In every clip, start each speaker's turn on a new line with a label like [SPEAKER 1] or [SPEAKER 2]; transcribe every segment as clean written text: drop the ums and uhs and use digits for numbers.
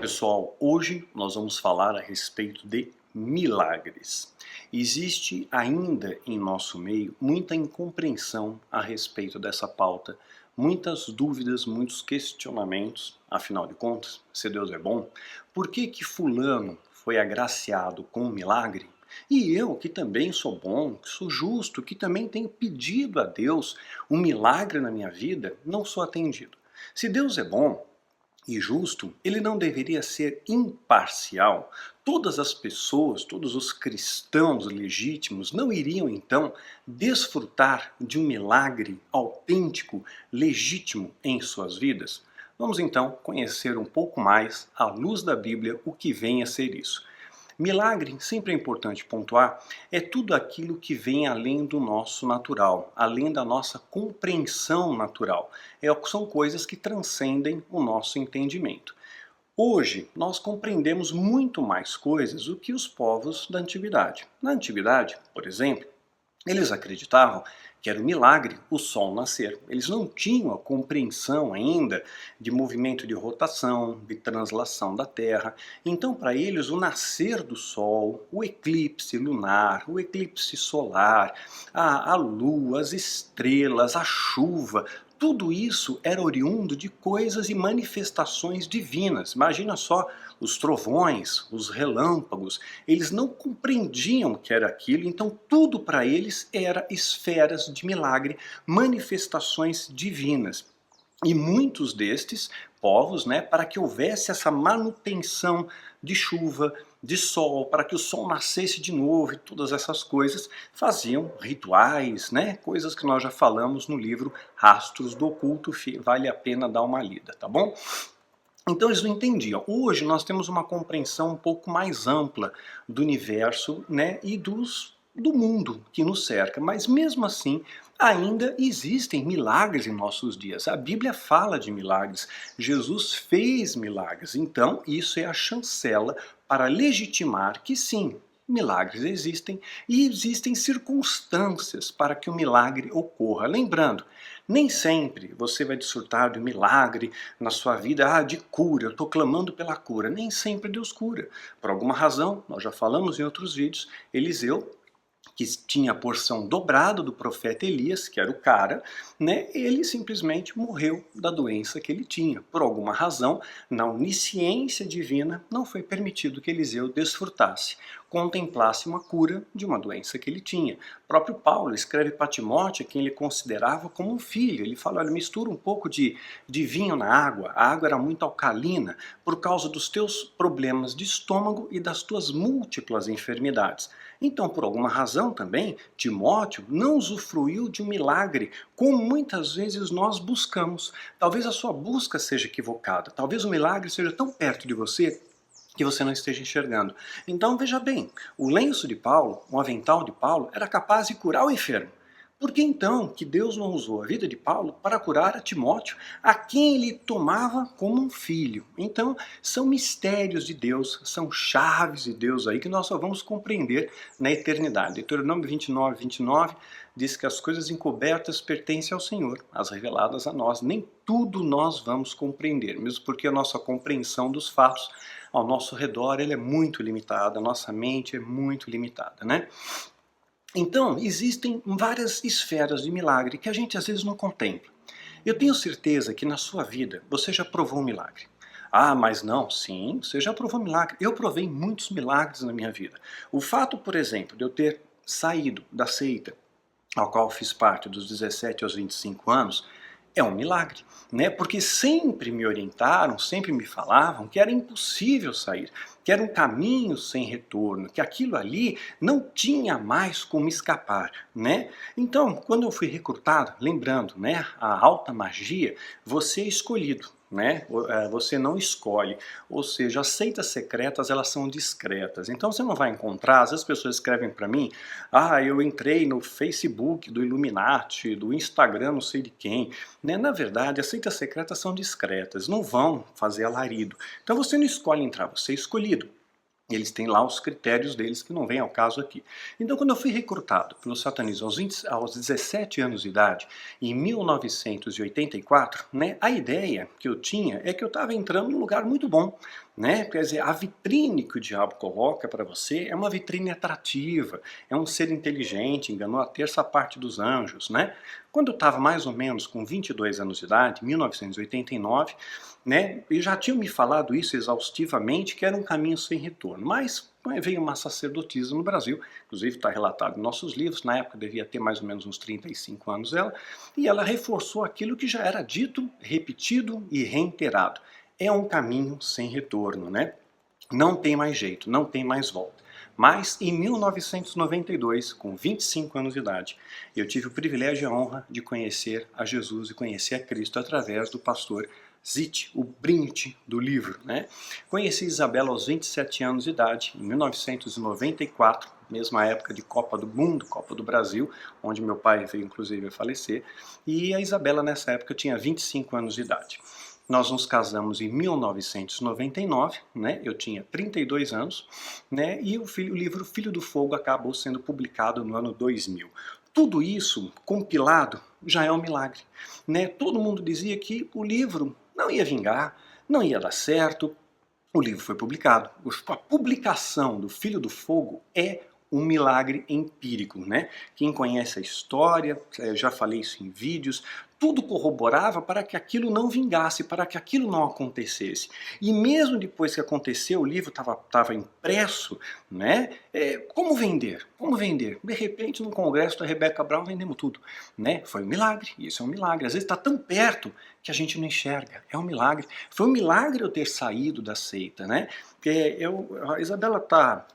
[SPEAKER 1] Pessoal, hoje nós vamos falar a respeito de milagres. Existe ainda em nosso meio muita incompreensão a respeito dessa pauta, muitas dúvidas, muitos questionamentos. Afinal de contas, se Deus é bom, por que fulano foi agraciado com um milagre? E eu, que também sou bom, que sou justo, que também tenho pedido a Deus um milagre na minha vida, não sou atendido. Se Deus é bom e justo, ele não deveria ser imparcial. Todas as pessoas, todos os cristãos legítimos não iriam então desfrutar de um milagre autêntico, legítimo em suas vidas? Vamos então conhecer um pouco mais, à luz da Bíblia, o que vem a ser isso. Milagre, sempre é importante pontuar, é tudo aquilo que vem além do nosso natural, além da nossa compreensão natural. São coisas que transcendem o nosso entendimento. Hoje, nós compreendemos muito mais coisas do que os povos da antiguidade. Na antiguidade, por exemplo, eles acreditavam que era um milagre o Sol nascer. Eles não tinham a compreensão ainda de movimento de rotação, de translação da Terra. Então, para eles, o nascer do Sol, o eclipse lunar, o eclipse solar, a Lua, as estrelas, a chuva, tudo isso era oriundo de coisas e manifestações divinas. Imagina só os trovões, os relâmpagos, eles não compreendiam o que era aquilo, então tudo para eles era esferas de milagre, manifestações divinas. E muitos destes povos, para que houvesse essa manutenção de chuva, de sol, para que o sol nascesse de novo e todas essas coisas, faziam rituais, coisas que nós já falamos no livro Rastros do Oculto, vale a pena dar uma lida, tá bom? Então eles não entendiam. Hoje nós temos uma compreensão um pouco mais ampla do universo, e do mundo que nos cerca, mas mesmo assim ainda existem milagres em nossos dias. A Bíblia fala de milagres, Jesus fez milagres, então isso é a chancela para legitimar que sim, milagres existem e existem circunstâncias para que o milagre ocorra. Lembrando, nem sempre você vai desfrutar de um milagre na sua vida, de cura, eu estou clamando pela cura. Nem sempre Deus cura. Por alguma razão, nós já falamos em outros vídeos, Eliseu, que tinha a porção dobrada do profeta Elias, que era o cara, ele simplesmente morreu da doença que ele tinha. Por alguma razão, na onisciência divina, não foi permitido que Eliseu desfrutasse, contemplasse uma cura de uma doença que ele tinha. O próprio Paulo escreve para Timóteo, quem ele considerava como um filho. Ele fala, olha, mistura um pouco de vinho na água, a água era muito alcalina, por causa dos teus problemas de estômago e das tuas múltiplas enfermidades. Então, por alguma razão também, Timóteo não usufruiu de um milagre, como muitas vezes nós buscamos. Talvez a sua busca seja equivocada, talvez o milagre seja tão perto de você que você não esteja enxergando. Então, veja bem, o lenço de Paulo, o avental de Paulo, era capaz de curar o enfermo. Por que então que Deus não usou a vida de Paulo para curar a Timóteo, a quem ele tomava como um filho? Então, são mistérios de Deus, são chaves de Deus aí que nós só vamos compreender na eternidade. Deuteronômio 29, 29 diz que as coisas encobertas pertencem ao Senhor, as reveladas a nós. Nem tudo nós vamos compreender, mesmo porque a nossa compreensão dos fatos ao nosso redor ele é muito limitada, a nossa mente é muito limitada, Então, existem várias esferas de milagre que a gente às vezes não contempla. Eu tenho certeza que na sua vida você já provou um milagre. Ah, mas não, sim, você já provou milagre. Eu provei muitos milagres na minha vida. O fato, por exemplo, de eu ter saído da seita ao qual fiz parte dos 17 aos 25 anos, é um milagre, Porque sempre me orientaram, sempre me falavam que era impossível sair, que era um caminho sem retorno, que aquilo ali não tinha mais como escapar, Então, quando eu fui recrutado, lembrando, a alta magia, você é escolhido, Você não escolhe, ou seja, as seitas secretas elas são discretas, então você não vai encontrar, às vezes as pessoas escrevem para mim, eu entrei no Facebook do Illuminati, do Instagram não sei de quem, Na verdade as seitas secretas são discretas, não vão fazer alarido, então você não escolhe entrar, você é escolhido. Eles têm lá os critérios deles que não vêm ao caso aqui. Então, quando eu fui recrutado pelo satanismo aos 17 anos de idade, em 1984, né, a ideia que eu tinha é que eu estava entrando num lugar muito bom. Né? Quer dizer, a vitrine que o diabo coloca para você é uma vitrine atrativa, é um ser inteligente, enganou a terça parte dos anjos. Né? Quando eu estava mais ou menos com 22 anos de idade, 1989, né, e já tinham me falado isso exaustivamente, que era um caminho sem retorno. Mas veio uma sacerdotisa no Brasil, inclusive está relatado em nossos livros, na época devia ter mais ou menos uns 35 anos ela, e ela reforçou aquilo que já era dito, repetido e reiterado. É um caminho sem retorno, né? Não tem mais jeito, não tem mais volta. Mas em 1992, com 25 anos de idade, eu tive o privilégio e a honra de conhecer a Jesus e conhecer a Cristo através do pastor Zit, o Brint do livro. Né? Conheci Isabela aos 27 anos de idade, em 1994, mesma época de Copa do Mundo, Copa do Brasil, onde meu pai veio inclusive a falecer, e a Isabela nessa época tinha 25 anos de idade. Nós nos casamos em 1999, né? Eu tinha 32 anos, né? E o livro Filho do Fogo acabou sendo publicado no ano 2000. Tudo isso compilado já é um milagre. Né? Todo mundo dizia que o livro não ia vingar, não ia dar certo. O livro foi publicado. A publicação do Filho do Fogo é um milagre empírico, né? Quem conhece a história, eu já falei isso em vídeos, tudo corroborava para que aquilo não vingasse, para que aquilo não acontecesse. E mesmo depois que aconteceu, o livro estava impresso, né? Como vender? Como vender? De repente, no congresso da Rebecca Brown, vendemos tudo, né? Foi um milagre, isso é um milagre. Às vezes está tão perto que a gente não enxerga, é um milagre. Foi um milagre eu ter saído da seita, né? A Isabela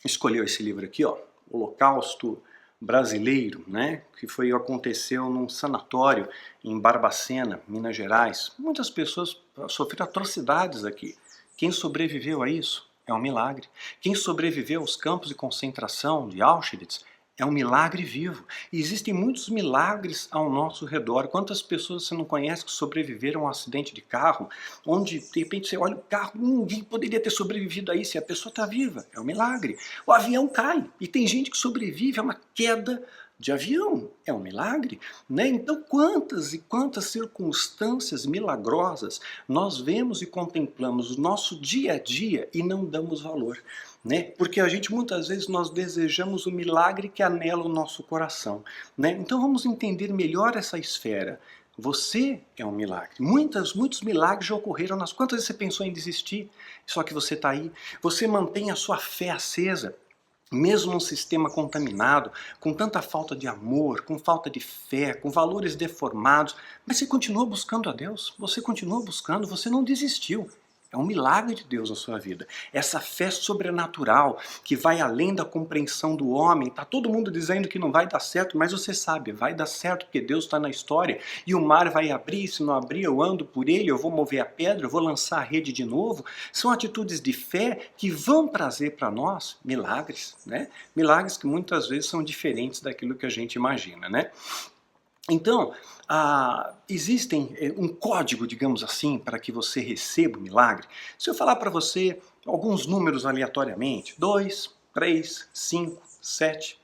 [SPEAKER 1] escolheu esse livro aqui, ó, Holocausto Brasileiro, né, que aconteceu num sanatório em Barbacena, Minas Gerais. Muitas pessoas sofreram atrocidades aqui. Quem sobreviveu a isso é um milagre. Quem sobreviveu aos campos de concentração de Auschwitz é um milagre vivo. E existem muitos milagres ao nosso redor. Quantas pessoas você não conhece que sobreviveram a um acidente de carro, onde de repente você olha o carro, ninguém poderia ter sobrevivido a isso, e a pessoa está viva. É um milagre. O avião cai e tem gente que sobrevive a uma queda de avião. É um milagre. Né? Então quantas e quantas circunstâncias milagrosas nós vemos e contemplamos no nosso dia a dia e não damos valor. Né? Porque a gente muitas vezes nós desejamos o milagre que anela o nosso coração. Né? Então vamos entender melhor essa esfera. Você é um milagre. Muitos milagres já ocorreram. Quantas vezes você pensou em desistir? Só que você está aí. Você mantém a sua fé acesa. Mesmo num sistema contaminado, com tanta falta de amor, com falta de fé, com valores deformados, mas você continua buscando a Deus, você continua buscando, você não desistiu. É um milagre de Deus na sua vida. Essa fé sobrenatural que vai além da compreensão do homem. Está todo mundo dizendo que não vai dar certo, mas você sabe, vai dar certo porque Deus está na história. E o mar vai abrir, se não abrir eu ando por ele, eu vou mover a pedra, eu vou lançar a rede de novo. São atitudes de fé que vão trazer para nós milagres. Né? Milagres que muitas vezes são diferentes daquilo que a gente imagina. Né? Então, existem um código, digamos assim, para que você receba o milagre. Se eu falar para você alguns números aleatoriamente, 2, 3, 5, 7,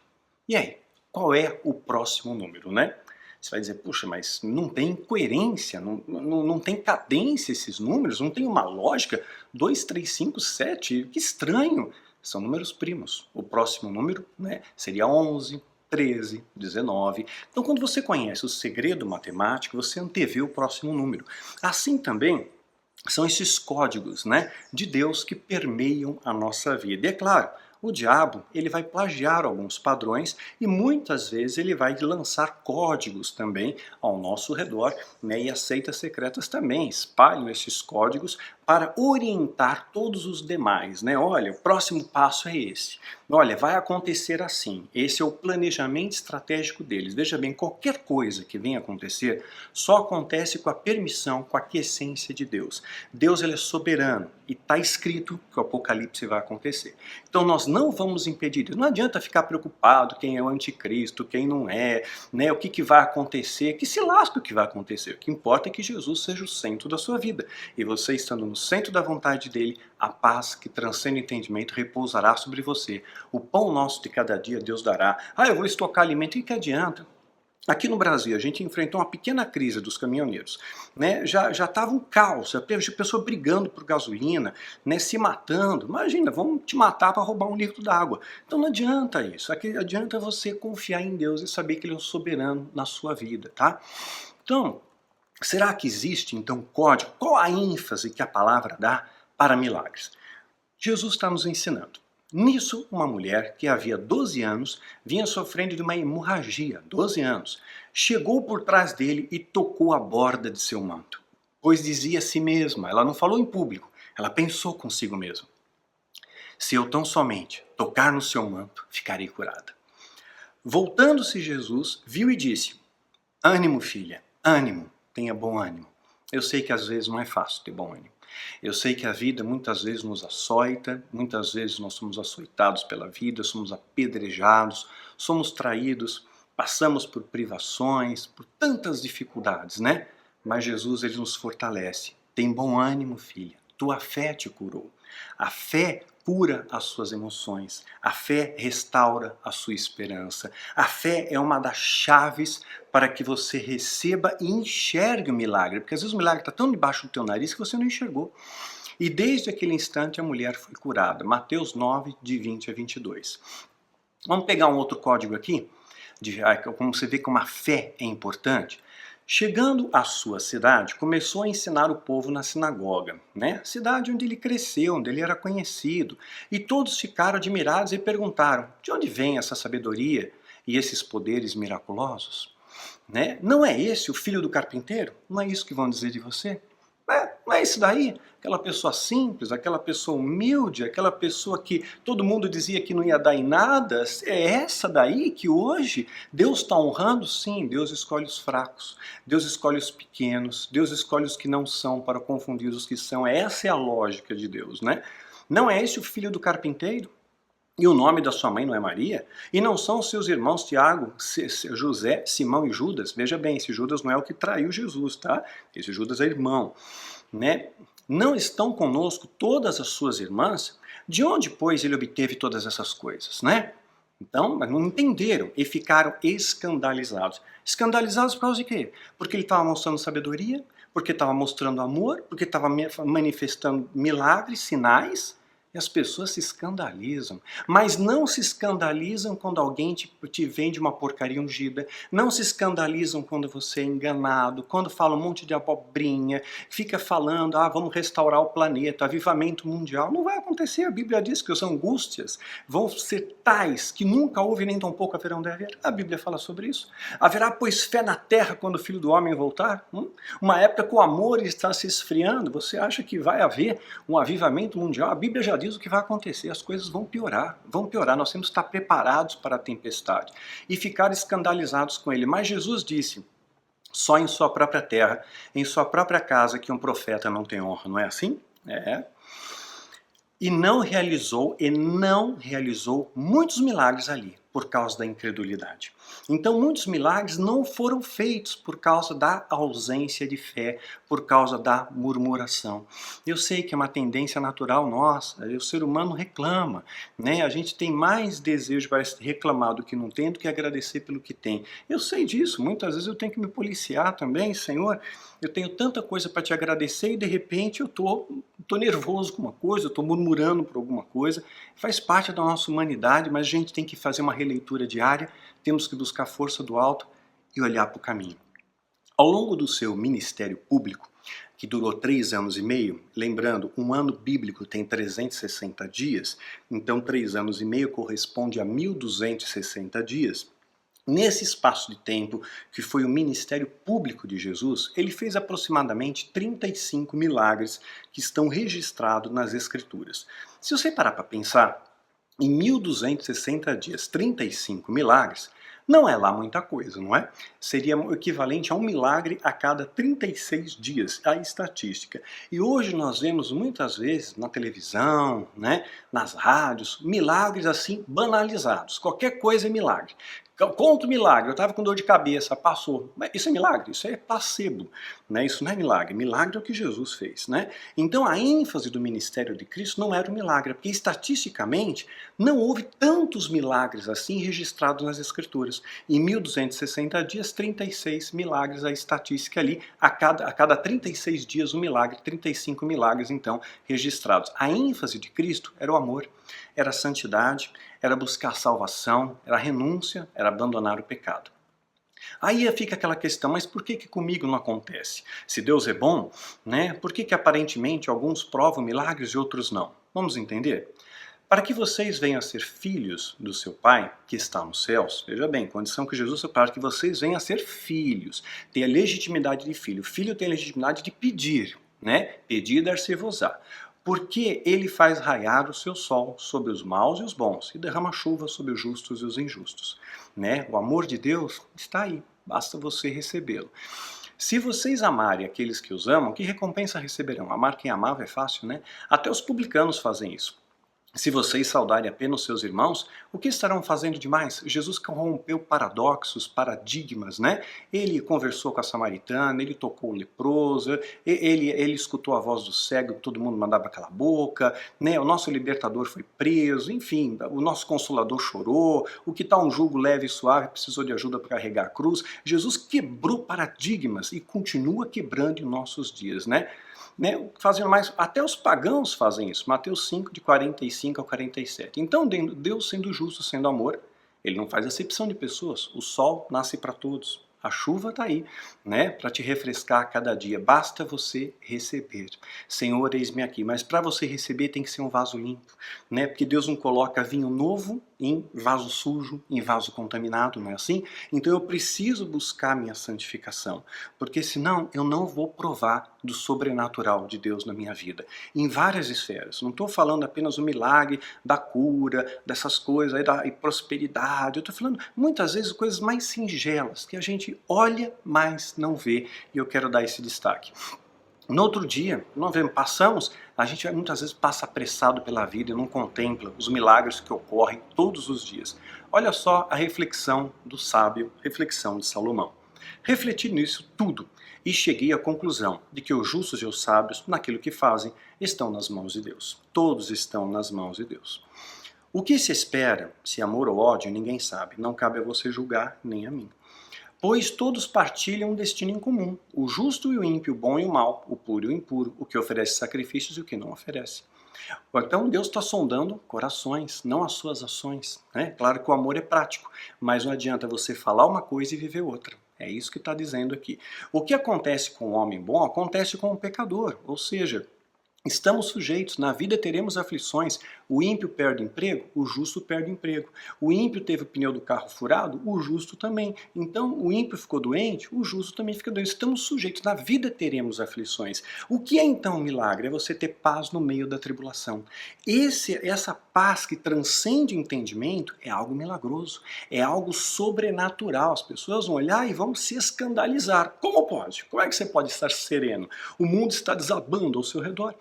[SPEAKER 1] e aí, qual é o próximo número, né? Você vai dizer, puxa, mas não tem coerência, não tem cadência esses números, não tem uma lógica. 2, 3, 5, 7, que estranho. São números primos. O próximo número, né, seria 11, 13, 19. Então, quando você conhece o segredo matemático, você antevê o próximo número. Assim também são esses códigos, né, de Deus que permeiam a nossa vida. E é claro, o diabo ele vai plagiar alguns padrões e muitas vezes ele vai lançar códigos também ao nosso redor, né? E as seitas secretas também espalham esses códigos para orientar todos os demais. Né? Olha, o próximo passo é esse. Olha, vai acontecer assim. Esse é o planejamento estratégico deles. Veja bem, qualquer coisa que venha acontecer só acontece com a permissão, com a aquiescência de Deus. Deus ele é soberano. e está escrito que o Apocalipse vai acontecer. Então nós não vamos impedir isso. Não adianta ficar preocupado quem é o anticristo, quem não é, né, o que vai acontecer, que se lasca o que vai acontecer. O que importa é que Jesus seja o centro da sua vida. E você estando no centro da vontade dele, a paz que transcende o entendimento repousará sobre você. O pão nosso de cada dia Deus dará. Eu vou estocar alimento, e que adianta? Aqui no Brasil, a gente enfrentou uma pequena crise dos caminhoneiros, né? Já estava um caos, já teve pessoa brigando por gasolina, né? Se matando. Imagina, vamos te matar para roubar um litro d'água. Então não adianta isso. Aqui adianta você confiar em Deus e saber que Ele é o soberano na sua vida, tá? Então, será que existe então código? Qual a ênfase que a palavra dá para milagres? Jesus está nos ensinando. Nisso, uma mulher que havia 12 anos vinha sofrendo de uma hemorragia, 12 anos, chegou por trás dele e tocou a borda de seu manto. Pois dizia a si mesma, ela não falou em público, ela pensou consigo mesma: se eu tão somente tocar no seu manto, ficarei curada. Voltando-se Jesus, viu e disse: ânimo, filha, ânimo, tenha bom ânimo. Eu sei que às vezes não é fácil ter bom ânimo. Eu sei que a vida muitas vezes nos açoita, muitas vezes nós somos açoitados pela vida, somos apedrejados, somos traídos, passamos por privações, por tantas dificuldades, né? Mas Jesus, ele nos fortalece. Tem bom ânimo, filha, tua fé te curou. A fé cura as suas emoções, a fé restaura a sua esperança. A fé é uma das chaves para que você receba e enxergue o milagre, porque às vezes o milagre está tão debaixo do teu nariz que você não enxergou. E desde aquele instante a mulher foi curada. Mateus 9, de 20 a 22. Vamos pegar um outro código aqui, como você vê como a fé é importante. Chegando à sua cidade, começou a ensinar o povo na sinagoga, né? Cidade onde ele cresceu, onde ele era conhecido. E todos ficaram admirados e perguntaram: de onde vem essa sabedoria e esses poderes miraculosos? Né? Não é esse o filho do carpinteiro? Não é isso que vão dizer de você? Não é isso daí? Aquela pessoa simples, aquela pessoa humilde, aquela pessoa que todo mundo dizia que não ia dar em nada, é essa daí que hoje Deus está honrando? Sim, Deus escolhe os fracos, Deus escolhe os pequenos, Deus escolhe os que não são para confundir os que são. Essa é a lógica de Deus, né? Não é esse o filho do carpinteiro? E o nome da sua mãe não é Maria? E não são os seus irmãos Tiago, José, Simão e Judas? Veja bem, esse Judas não é o que traiu Jesus, tá? Esse Judas é irmão, né? Não estão conosco todas as suas irmãs? De onde, pois, ele obteve todas essas coisas, né? Então, mas não entenderam e ficaram escandalizados. Escandalizados por causa de quê? Porque ele estava mostrando sabedoria, porque estava mostrando amor, porque estava manifestando milagres, sinais. E as pessoas se escandalizam, mas não se escandalizam quando alguém te vende uma porcaria ungida, não se escandalizam quando você é enganado, quando fala um monte de abobrinha, fica falando, vamos restaurar o planeta, avivamento mundial. Não vai acontecer, a Bíblia diz que as angústias vão ser tais que nunca houve nem tampouco haverão de haver. A Bíblia fala sobre isso. Haverá, pois, fé na terra quando o Filho do Homem voltar? Uma época que o amor está se esfriando, você acha que vai haver um avivamento mundial? A Bíblia já diz o que vai acontecer, as coisas vão piorar, nós temos que estar preparados para a tempestade e ficar escandalizados com ele. Mas Jesus disse: só em sua própria terra, em sua própria casa que um profeta não tem honra, não é assim? É. E não realizou muitos milagres ali, por causa da incredulidade. Então muitos milagres não foram feitos por causa da ausência de fé, por causa da murmuração. Eu sei que é uma tendência natural nossa, o ser humano reclama, né? A gente tem mais desejo para reclamar do que não tem do que agradecer pelo que tem. Eu sei disso, muitas vezes eu tenho que me policiar também, Senhor, eu tenho tanta coisa para te agradecer e de repente eu tô nervoso com uma coisa, eu tô murmurando por alguma coisa. Faz parte da nossa humanidade, mas a gente tem que fazer uma releitura diária, temos que buscar força do alto e olhar para o caminho. Ao longo do seu ministério público, que durou 3 anos e meio, lembrando, um ano bíblico tem 360 dias, então 3 anos e meio corresponde a 1260 dias. Nesse espaço de tempo, que foi o ministério público de Jesus, ele fez aproximadamente 35 milagres que estão registrados nas Escrituras. Se você parar para pensar, em 1260 dias, 35 milagres, Não é lá muita coisa, não é? Seria o equivalente a um milagre a cada 36 dias, a estatística. E hoje nós vemos muitas vezes na televisão, né, nas rádios, milagres assim banalizados. Qualquer coisa é milagre. Conta o milagre, eu estava com dor de cabeça, passou. Mas isso é milagre? Isso é placebo, né? Isso não é milagre. Milagre é o que Jesus fez, né? Então a ênfase do ministério de Cristo não era o milagre, porque estatisticamente não houve tantos milagres assim registrados nas Escrituras. Em 1260 dias, 36 milagres, a estatística ali, a cada 36 dias um milagre, 35 milagres então registrados. A ênfase de Cristo era o amor, era a santidade, era buscar a salvação, era a renúncia, era abandonar o pecado. Aí fica aquela questão, mas por que comigo não acontece? Se Deus é bom, né, por que aparentemente alguns provam milagres e outros não? Vamos entender? Para que vocês venham a ser filhos do seu Pai, que está nos céus, veja bem, condição que Jesus para que vocês venham a ser filhos, ter a legitimidade de filho. O filho tem a legitimidade de pedir, né? Pedir, dar-se-vos-á. Porque ele faz raiar o seu sol sobre os maus e os bons, e derrama chuva sobre os justos e os injustos. Né? O amor de Deus está aí, basta você recebê-lo. Se vocês amarem aqueles que os amam, que recompensa receberão? Amar quem amava é fácil, né? Até os publicanos fazem isso. Se vocês saudarem apenas seus irmãos, o que estarão fazendo demais? Jesus rompeu paradoxos, paradigmas, né? Ele conversou com a samaritana, ele tocou o leproso, ele escutou a voz do cego, todo mundo mandava calar a boca, né? O nosso libertador foi preso, enfim, o nosso consolador chorou, o que está um jugo leve e suave precisou de ajuda para carregar a cruz. Jesus quebrou paradigmas e continua quebrando em nossos dias, né? Fazendo mais, até os pagãos fazem isso. Mateus 5, de 45 a 47. Então, Deus sendo justo, sendo amor, ele não faz acepção de pessoas. O sol nasce para todos. A chuva está aí, né, para te refrescar a cada dia. Basta você receber. Senhor, eis-me aqui. Mas para você receber tem que ser um vaso limpo, né? Porque Deus não coloca vinho novo em vaso sujo, em vaso contaminado, não é assim? Então eu preciso buscar minha santificação, porque senão eu não vou provar do sobrenatural de Deus na minha vida, em várias esferas. Não estou falando apenas do milagre, da cura, dessas coisas aí, da prosperidade. Eu estou falando muitas vezes coisas mais singelas, que a gente olha, mas não vê, e eu quero dar esse destaque. No outro dia, passamos, a gente muitas vezes passa apressado pela vida e não contempla os milagres que ocorrem todos os dias. Olha só a reflexão do sábio, reflexão de Salomão. Refleti nisso tudo e cheguei à conclusão de que os justos e os sábios, naquilo que fazem, estão nas mãos de Deus. Todos estão nas mãos de Deus. O que se espera, se amor ou ódio, ninguém sabe. Não cabe a você julgar, nem a mim. Pois todos partilham um destino em comum, o justo e o ímpio, o bom e o mal, o puro e o impuro, o que oferece sacrifícios e o que não oferece. Então Deus está sondando corações, não as suas ações, né? Claro que o amor é prático, mas não adianta você falar uma coisa e viver outra. É isso que está dizendo aqui. O que acontece com o homem bom acontece com o pecador, ou seja, estamos sujeitos, na vida teremos aflições. O ímpio perde emprego, o justo perde emprego. O ímpio teve o pneu do carro furado, o justo também. Então o ímpio ficou doente, o justo também fica doente. Estamos sujeitos, na vida teremos aflições. O que é então um milagre? É você ter paz no meio da tribulação. Essa paz que transcende o entendimento é algo milagroso, é algo sobrenatural. As pessoas vão olhar e vão se escandalizar. Como pode? Como é que você pode estar sereno? O mundo está desabando ao seu redor.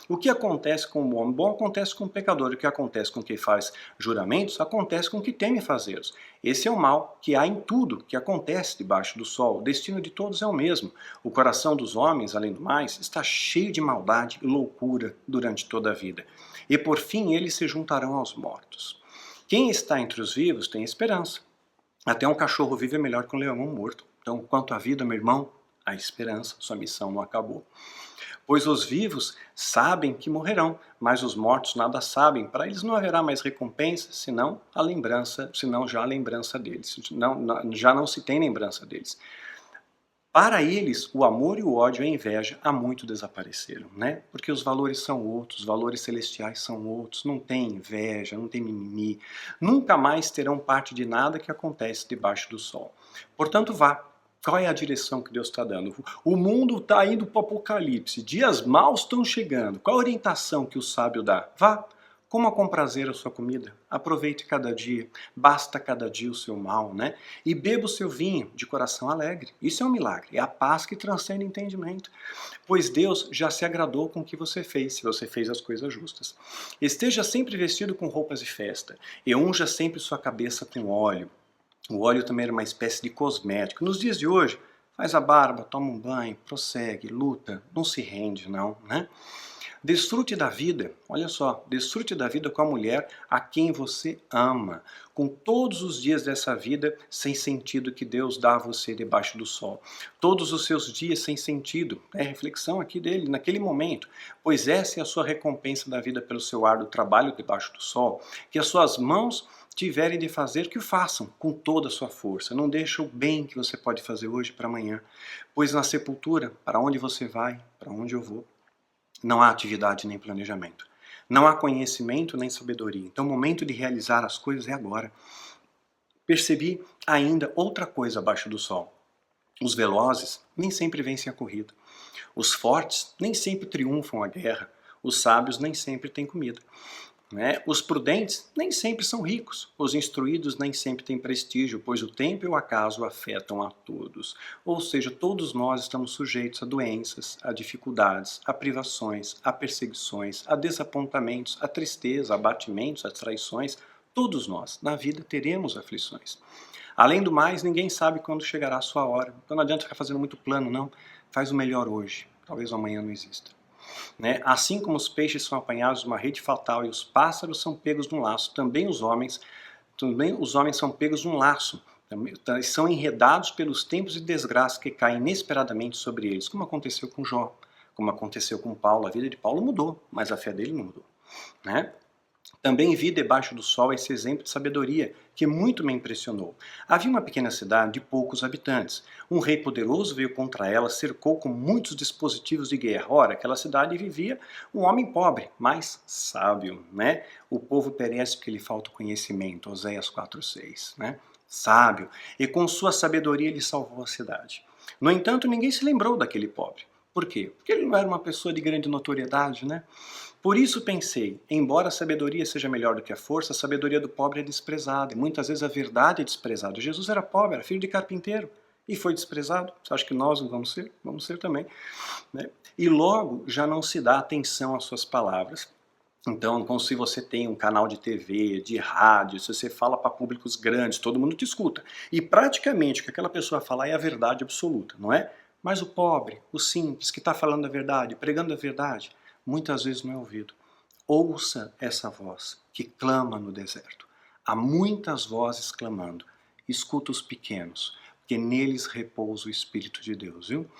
[SPEAKER 1] O que acontece com o homem bom acontece com o pecador. O que acontece com quem faz juramentos acontece com quem teme fazê-los. Esse é o mal que há em tudo que acontece debaixo do sol. O destino de todos é o mesmo. O coração dos homens, além do mais, está cheio de maldade e loucura durante toda a vida. E por fim eles se juntarão aos mortos. Quem está entre os vivos tem esperança. Até um cachorro vivo é melhor que um leão morto. Então, quanto à vida, meu irmão, há esperança, sua missão não acabou. Pois os vivos sabem que morrerão, mas os mortos nada sabem. Para eles não haverá mais recompensa, senão já a lembrança deles. Já não se tem lembrança deles. Para eles, o amor e o ódio e a inveja há muito desapareceram, né? Porque os valores são outros, os valores celestiais são outros, não tem inveja, não tem mimimi, nunca mais terão parte de nada que acontece debaixo do sol. Portanto, vá. Qual é a direção que Deus está dando? O mundo está indo para o apocalipse, dias maus estão chegando. Qual a orientação que o sábio dá? Vá, Coma com prazer a sua comida, aproveite cada dia, basta cada dia o seu mal, né? E beba o seu vinho de coração alegre. Isso é um milagre, é a paz que transcende entendimento. Pois Deus já se agradou com o que você fez, se você fez as coisas justas. Esteja sempre vestido com roupas de festa, e unja sempre sua cabeça com óleo. O óleo também era uma espécie de cosmético. Nos dias de hoje, faz a barba, toma um banho, prossegue, luta, não se rende não, né? Desfrute da vida, olha só, desfrute da vida com a mulher a quem você ama, com todos os dias dessa vida sem sentido que Deus dá a você debaixo do sol. Todos os seus dias sem sentido, é a reflexão aqui dele, naquele momento, pois essa é a sua recompensa da vida pelo seu árduo trabalho debaixo do sol, que as suas mãos tiverem de fazer, que o façam com toda a sua força. Não deixe o bem que você pode fazer hoje para amanhã, pois na sepultura, para onde você vai, para onde eu vou, não há atividade nem planejamento. Não há conhecimento nem sabedoria. Então o momento de realizar as coisas é agora. Percebi ainda outra coisa abaixo do sol. Os velozes nem sempre vencem a corrida. Os fortes nem sempre triunfam a guerra. Os sábios nem sempre têm comida. Né? Os prudentes nem sempre são ricos, os instruídos nem sempre têm prestígio, pois o tempo e o acaso afetam a todos. Ou seja, todos nós estamos sujeitos a doenças, a dificuldades, a privações, a perseguições, a desapontamentos, a tristeza, a abatimentos, a traições. Todos nós, na vida, teremos aflições. Além do mais, ninguém sabe quando chegará a sua hora. Então não adianta ficar fazendo muito plano, não. Faz o melhor hoje. Talvez o amanhã não exista. Né? Assim como os peixes são apanhados numa rede fatal e os pássaros são pegos num laço, também os homens são pegos num laço, são enredados pelos tempos de desgraça que caem inesperadamente sobre eles, como aconteceu com Jó, como aconteceu com Paulo. A vida de Paulo mudou, mas a fé dele não mudou. Né? Também vi debaixo do sol esse exemplo de sabedoria, que muito me impressionou. Havia uma pequena cidade de poucos habitantes. Um rei poderoso veio contra ela, cercou com muitos dispositivos de guerra. Ora, aquela cidade vivia um homem pobre, mas sábio, né? O povo perece porque lhe falta o conhecimento, Oséias 4:6, né? Sábio, e com sua sabedoria ele salvou a cidade. No entanto, ninguém se lembrou daquele pobre. Por quê? Porque ele não era uma pessoa de grande notoriedade, né? Por isso pensei, embora a sabedoria seja melhor do que a força, a sabedoria do pobre é desprezada, e muitas vezes a verdade é desprezada. Jesus era pobre, era filho de carpinteiro, e foi desprezado. Você acha que nós não vamos ser? Vamos ser também. Né? E logo já não se dá atenção às suas palavras. Então, como se você tem um canal de TV, de rádio, se você fala para públicos grandes, todo mundo te escuta. E praticamente o que aquela pessoa fala é a verdade absoluta, não é? Mas o pobre, o simples, que está falando a verdade, pregando a verdade, muitas vezes não é ouvido. Ouça essa voz que clama no deserto. Há muitas vozes clamando. Escuta os pequenos, porque neles repousa o Espírito de Deus, viu?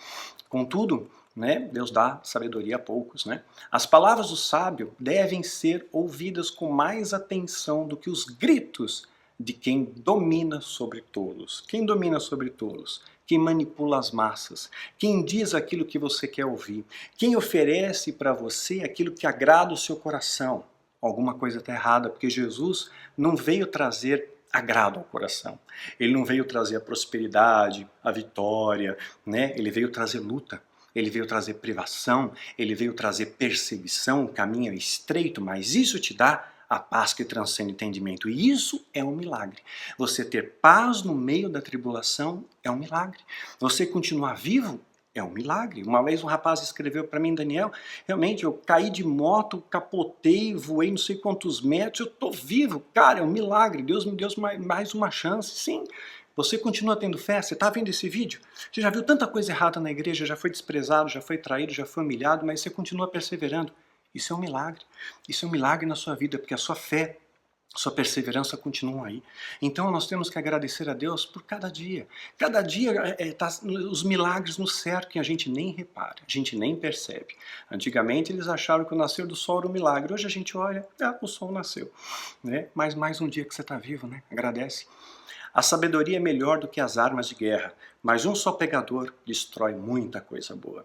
[SPEAKER 1] Contudo, né, Deus dá sabedoria a poucos, né? As palavras do sábio devem ser ouvidas com mais atenção do que os gritos de quem domina sobre tolos. Quem domina sobre tolos? Quem manipula as massas, quem diz aquilo que você quer ouvir, quem oferece para você aquilo que agrada o seu coração. Alguma coisa está errada, porque Jesus não veio trazer agrado ao coração. Ele não veio trazer a prosperidade, a vitória, né? Ele veio trazer luta. Ele veio trazer privação, ele veio trazer perseguição, o caminho é estreito, mas isso te dá a paz que transcende entendimento. E isso é um milagre. Você ter paz no meio da tribulação é um milagre. Você continuar vivo é um milagre. Uma vez um rapaz escreveu para mim, Daniel, realmente eu caí de moto, capotei, voei não sei quantos metros, eu estou vivo. Cara, é um milagre. Deus me deu mais uma chance. Sim. Você continua tendo fé? Você está vendo esse vídeo? Você já viu tanta coisa errada na igreja, já foi desprezado, já foi traído, já foi humilhado, mas você continua perseverando. Isso é um milagre. Isso é um milagre na sua vida, porque a sua fé, a sua perseverança continuam aí. Então nós temos que agradecer a Deus por cada dia. Cada dia os milagres nos cercam, a gente nem repara, a gente nem percebe. Antigamente eles acharam que o nascer do sol era um milagre. Hoje a gente olha, o sol nasceu. Né? Mas mais um dia que você está vivo, né? Agradece. A sabedoria é melhor do que as armas de guerra, mas um só pecador destrói muita coisa boa.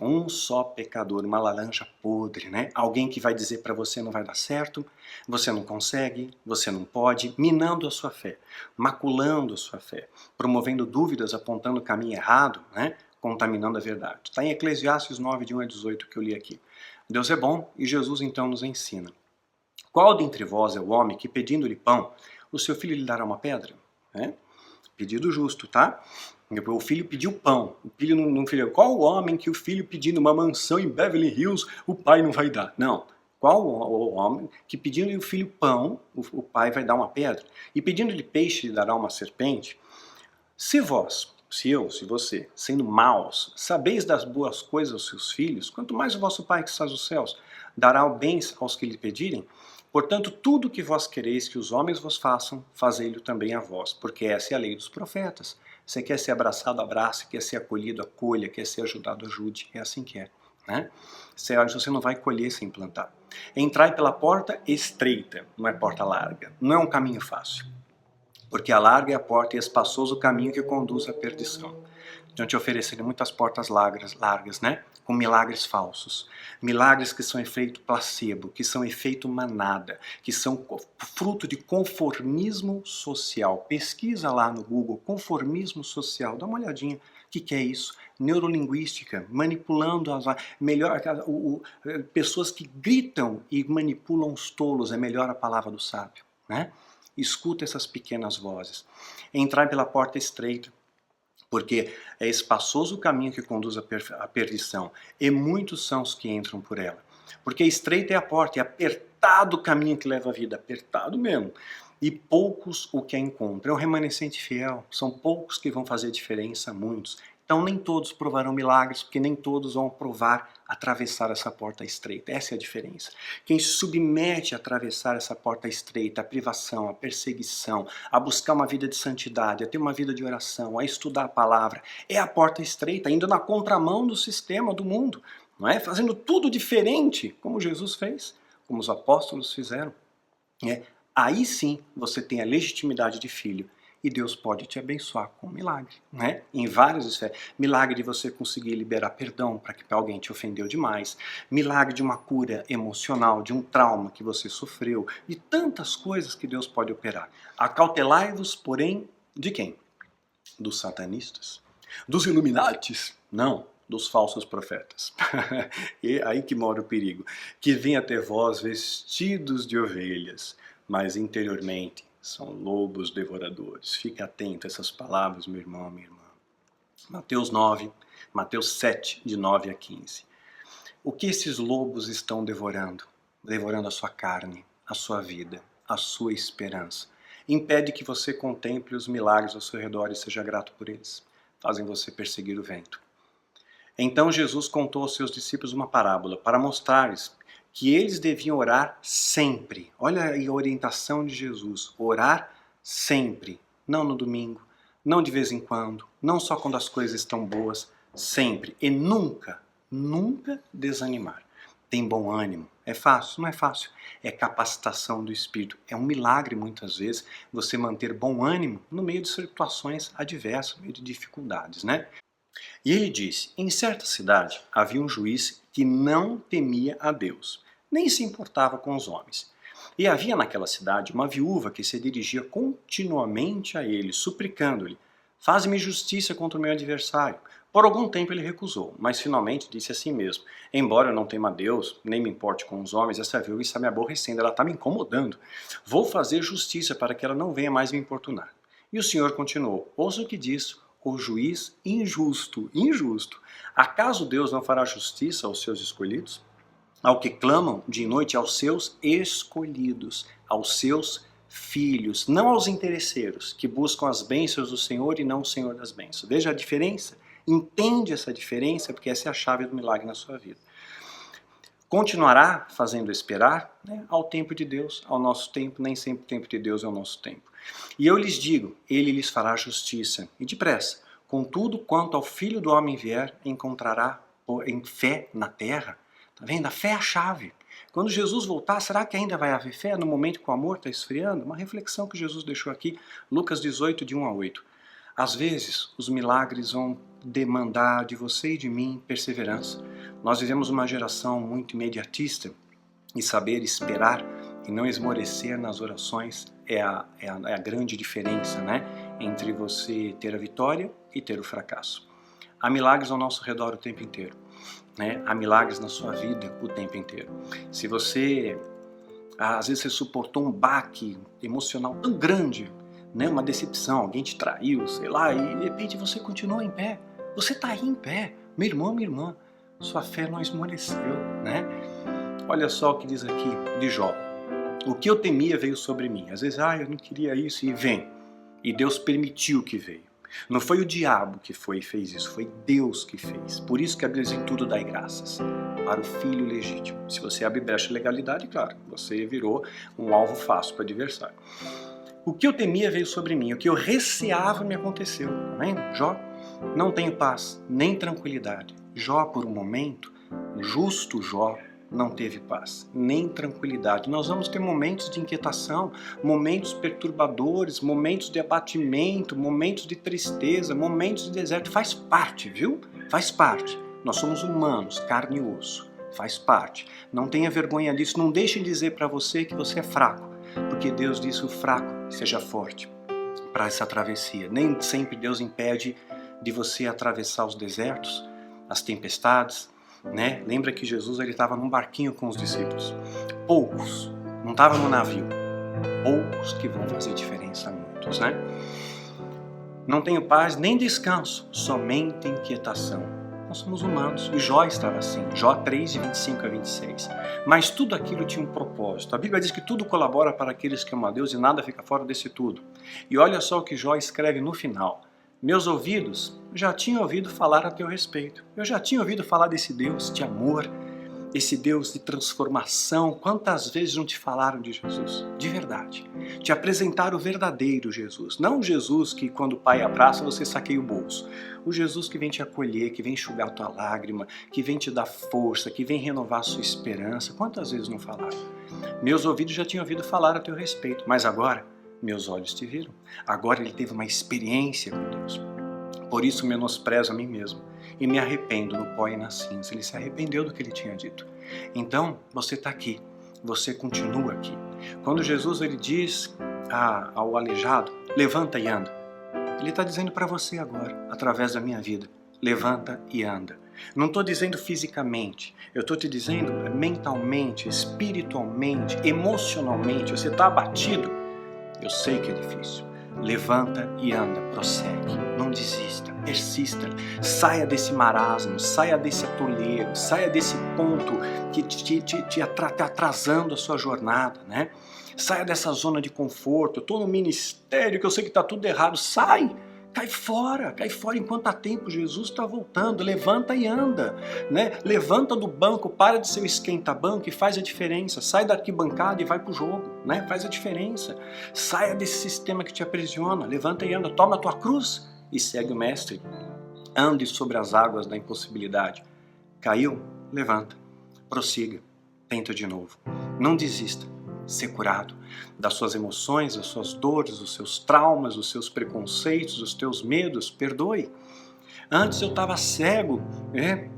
[SPEAKER 1] Um só pecador, uma laranja podre, né? Alguém que vai dizer para você não vai dar certo, você não consegue, você não pode, minando a sua fé, maculando a sua fé, promovendo dúvidas, apontando o caminho errado, né? Contaminando a verdade. Está em Eclesiastes 9, de 1 a 18 que eu li aqui. Deus é bom e Jesus então nos ensina. Qual dentre vós é o homem que, pedindo-lhe pão, o seu filho lhe dará uma pedra? Pedido justo, tá? O filho pediu pão. O filho não filho. Qual o homem que o filho pedindo uma mansão em Beverly Hills, o pai não vai dar? Não. Qual o homem que pedindo-lhe o filho pão, o pai vai dar uma pedra? E pedindo-lhe peixe, lhe dará uma serpente? Se vós, se você, sendo maus, sabeis das boas coisas aos seus filhos, quanto mais o vosso Pai que está nos céus dará bens aos que lhe pedirem? Portanto, tudo o que vós quereis que os homens vos façam, fazei-lo também a vós, porque essa é a lei dos profetas. Você quer ser abraçado, abrace, quer ser acolhido, acolha, quer ser ajudado, ajude. É assim que é. Né? Você não vai colher sem plantar. Entrai pela porta estreita, não é porta larga. Não é um caminho fácil. Porque a larga é a porta e espaçoso o caminho que conduz à perdição. Então te ofereceram muitas portas largas, né? Com milagres falsos. Milagres que são efeito placebo, que são efeito manada, que são fruto de conformismo social. Pesquisa lá no Google, conformismo social, dá uma olhadinha. O que é isso? Neurolinguística, manipulando pessoas que gritam e manipulam os tolos, é melhor a palavra do sábio, né? Escuta essas pequenas vozes. Entrar pela porta estreita, porque é espaçoso o caminho que conduz à perdição, e muitos são os que entram por ela. Porque estreita é a porta, é apertado o caminho que leva à vida, apertado mesmo. E poucos o que a encontram. É um remanescente fiel, são poucos que vão fazer diferença a muitos. Então nem todos provarão milagres, porque nem todos vão provar atravessar essa porta estreita. Essa é a diferença. Quem se submete a atravessar essa porta estreita, a privação, a perseguição, a buscar uma vida de santidade, a ter uma vida de oração, a estudar a palavra, é a porta estreita, indo na contramão do sistema, do mundo, não é? Fazendo tudo diferente, como Jesus fez, como os apóstolos fizeram. Aí sim você tem a legitimidade de filho. E Deus pode te abençoar com um milagre, né? Em várias esferas. Milagre de você conseguir liberar perdão para que alguém te ofendeu demais. Milagre de uma cura emocional, de um trauma que você sofreu. E tantas coisas que Deus pode operar. Acautelai-vos, porém, de quem? Dos satanistas? Dos Illuminatis? Não, dos falsos profetas. E aí que mora o perigo. Que vêm até vós vestidos de ovelhas, mas interiormente são lobos devoradores. Fique atento a essas palavras, meu irmão, minha irmã. Mateus 9, Mateus 7, de 9 a 15. O que esses lobos estão devorando? Devorando a sua carne, a sua vida, a sua esperança. Impede que você contemple os milagres ao seu redor e seja grato por eles. Fazem você perseguir o vento. Então Jesus contou aos seus discípulos uma parábola para mostrar-lhes que eles deviam orar sempre. Olha aí a orientação de Jesus. Orar sempre. Não no domingo, não de vez em quando, não só quando as coisas estão boas, sempre. E nunca, nunca desanimar. Tem bom ânimo. É fácil? Não é fácil. É capacitação do Espírito. É um milagre, muitas vezes, você manter bom ânimo no meio de situações adversas, no meio de dificuldades, né? E ele disse, em certa cidade havia um juiz que não temia a Deus, nem se importava com os homens. E havia naquela cidade uma viúva que se dirigia continuamente a ele, suplicando-lhe, faze-me justiça contra o meu adversário. Por algum tempo ele recusou, mas finalmente disse a si mesmo, embora eu não tema a Deus, nem me importe com os homens, essa viúva está me aborrecendo, ela está me incomodando. Vou fazer justiça para que ela não venha mais me importunar. E o Senhor continuou, ouça o que diz o juiz injusto. Acaso Deus não fará justiça aos seus escolhidos? Ao que clamam de noite, aos seus escolhidos, aos seus filhos, não aos interesseiros, que buscam as bênçãos do Senhor e não o Senhor das bênçãos. Veja a diferença? Entende essa diferença? Porque essa é a chave do milagre na sua vida. Continuará fazendo esperar, né, ao tempo de Deus, ao nosso tempo, nem sempre o tempo de Deus é o nosso tempo. E eu lhes digo, ele lhes fará justiça, e depressa. Contudo, quanto ao Filho do Homem vier, encontrará em fé na terra. Tá vendo? A fé é a chave. Quando Jesus voltar, será que ainda vai haver fé no momento que o amor está esfriando? Uma reflexão que Jesus deixou aqui, Lucas 18, de 1 a 8. Às vezes, os milagres vão demandar de você e de mim perseverança. Nós vivemos uma geração muito imediatista e saber esperar e não esmorecer nas orações é a grande diferença, né, entre você ter a vitória e ter o fracasso. Há milagres ao nosso redor o tempo inteiro, né? Há milagres na sua vida o tempo inteiro. Se você Às vezes você suportou um baque emocional tão grande, né? Uma decepção, alguém te traiu, sei lá, e de repente você continua em pé. Você está aí em pé, meu irmão, minha irmã. Sua fé não esmoreceu, né? Olha só o que diz aqui de Jó. O que eu temia veio sobre mim. Às vezes, eu não queria isso, e vem. E Deus permitiu que veio. Não foi o diabo que foi e fez isso, foi Deus que fez. Por isso que a Bíblia diz em tudo dai graças para o filho legítimo. Se você abre brecha de legalidade, claro, você virou um alvo fácil para o adversário. O que eu temia veio sobre mim, o que eu receava me aconteceu. Tá vendo? Jó, não tenho paz, nem tranquilidade. Jó, por um momento, justo Jó, não teve paz, nem tranquilidade. Nós vamos ter momentos de inquietação, momentos perturbadores, momentos de abatimento, momentos de tristeza, momentos de deserto. Faz parte, viu? Faz parte. Nós somos humanos, carne e osso. Faz parte. Não tenha vergonha disso. Não deixe de dizer para você que você é fraco, porque Deus disse o fraco seja forte para essa travessia. Nem sempre Deus impede de você atravessar os desertos, as tempestades, né? Lembra que Jesus estava num barquinho com os discípulos. Poucos, não estava no navio. Poucos que vão fazer diferença a muitos, né? Não tenho paz nem descanso, somente inquietação. Nós somos humanos. E Jó estava assim. Jó 3, de 25 a 26. Mas tudo aquilo tinha um propósito. A Bíblia diz que tudo colabora para aqueles que amam a Deus e nada fica fora desse tudo. E olha só o que Jó escreve no final. Meus ouvidos já tinham ouvido falar a teu respeito. Eu já tinha ouvido falar desse Deus de amor, esse Deus de transformação. Quantas vezes não te falaram de Jesus? De verdade. Te apresentaram o verdadeiro Jesus. Não o Jesus que quando o Pai abraça você saqueia o bolso. O Jesus que vem te acolher, que vem enxugar a tua lágrima, que vem te dar força, que vem renovar a sua esperança. Quantas vezes não falaram? Meus ouvidos já tinham ouvido falar a teu respeito, mas agora meus olhos te viram. Agora ele teve uma experiência com Deus. Por isso menosprezo a mim mesmo e me arrependo no pó e na cinza. Ele se arrependeu do que ele tinha dito. Então, você está aqui. Você continua aqui. Quando Jesus ele diz ao aleijado, levanta e anda. Ele está dizendo para você agora, através da minha vida, levanta e anda. Não estou dizendo fisicamente, eu estou te dizendo mentalmente, espiritualmente, emocionalmente. Você está abatido? Eu sei que é difícil. Levanta e anda, prossegue, não desista, persista, saia desse marasmo, saia desse atoleiro, saia desse ponto que está atrasando a sua jornada, né? Saia dessa zona de conforto. Eu estou no ministério que eu sei que está tudo errado. Sai! Cai fora enquanto há tempo. Jesus está voltando. Levanta e anda, né? Levanta do banco, para de ser o esquenta-banco e faz a diferença. Sai da arquibancada e vai pro jogo, né? Faz a diferença. Saia desse sistema que te aprisiona. Levanta e anda. Toma a tua cruz e segue o mestre. Ande sobre as águas da impossibilidade. Caiu? Levanta. Prossiga. Tenta de novo. Não desista. Ser curado das suas emoções, das suas dores, dos seus traumas, dos seus preconceitos, dos teus medos. Perdoe. Antes eu estava cego,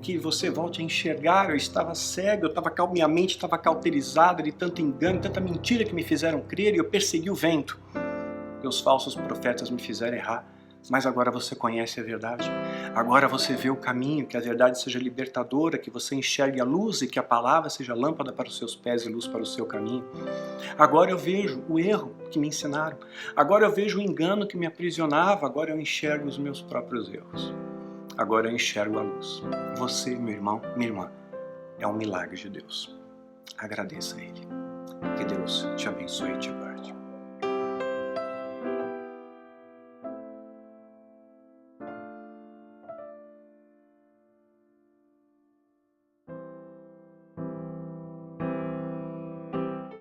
[SPEAKER 1] que você volte a enxergar. Eu estava cego, minha mente estava cauterizada de tanto engano, tanta mentira que me fizeram crer, e eu persegui o vento. E os falsos profetas me fizeram errar. Mas agora você conhece a verdade. Agora você vê o caminho, que a verdade seja libertadora, que você enxergue a luz e que a palavra seja lâmpada para os seus pés e luz para o seu caminho. Agora eu vejo o erro que me ensinaram. Agora eu vejo o engano que me aprisionava. Agora eu enxergo os meus próprios erros. Agora eu enxergo a luz. Você, meu irmão, minha irmã, é um milagre de Deus. Agradeça a Ele. Que Deus te abençoe e te guarde.